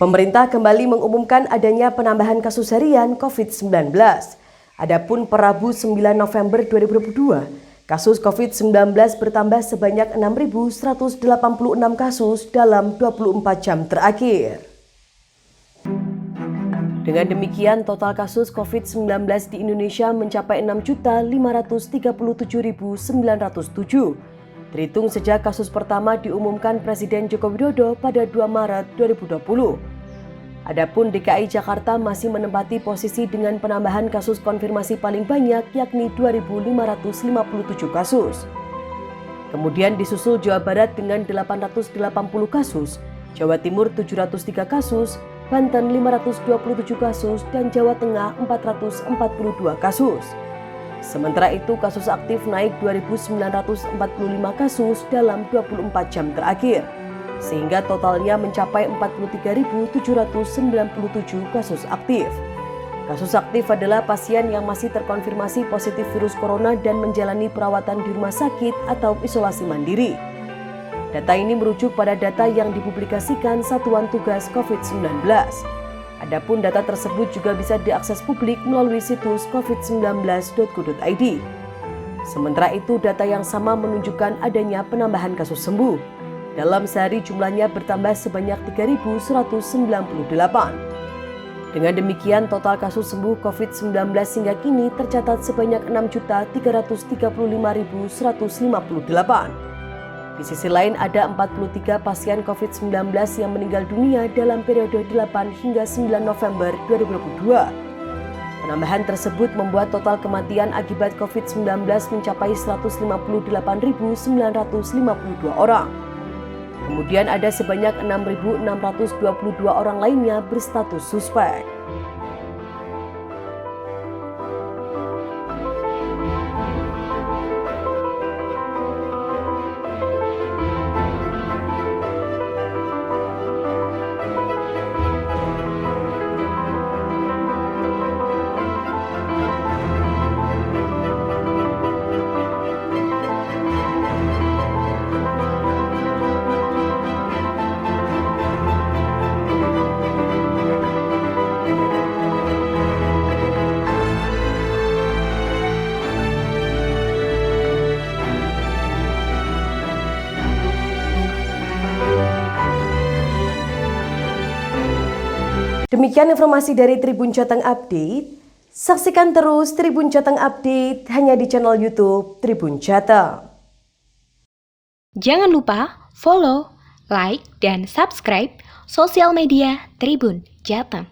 Pemerintah kembali mengumumkan adanya penambahan kasus harian COVID-19. Adapun per Rabu 9 November 2022, kasus COVID-19 bertambah sebanyak 6.186 kasus dalam 24 jam terakhir. Dengan demikian, total kasus COVID-19 di Indonesia mencapai 6.537.907. Terhitung sejak kasus pertama diumumkan Presiden Joko Widodo pada 2 Maret 2020. Adapun DKI Jakarta masih menempati posisi dengan penambahan kasus konfirmasi paling banyak yakni 2.557 kasus. Kemudian disusul Jawa Barat dengan 880 kasus, Jawa Timur 703 kasus, Banten 527 kasus, dan Jawa Tengah 442 kasus. Sementara itu kasus aktif naik 2.945 kasus dalam 24 jam terakhir, sehingga totalnya mencapai 43.797 kasus aktif. Kasus aktif adalah pasien yang masih terkonfirmasi positif virus corona dan menjalani perawatan di rumah sakit atau isolasi mandiri. Data ini merujuk pada data yang dipublikasikan Satuan Tugas COVID-19. Adapun data tersebut juga bisa diakses publik melalui situs covid19.go.id. Sementara itu, data yang sama menunjukkan adanya penambahan kasus sembuh. Dalam sehari jumlahnya bertambah sebanyak 3.198. Dengan demikian, total kasus sembuh COVID-19 hingga kini tercatat sebanyak 6.335.158. Di sisi lain ada 43 pasien COVID-19 yang meninggal dunia dalam periode 8 hingga 9 November 2022. Penambahan tersebut membuat total kematian akibat COVID-19 mencapai 158.952 orang. Kemudian ada sebanyak 6.622 orang lainnya berstatus suspek. Demikian informasi dari Tribun Jateng Update. Saksikan terus Tribun Jateng Update hanya di channel YouTube Tribun Jateng. Jangan lupa follow, like, dan subscribe sosial media Tribun Jateng.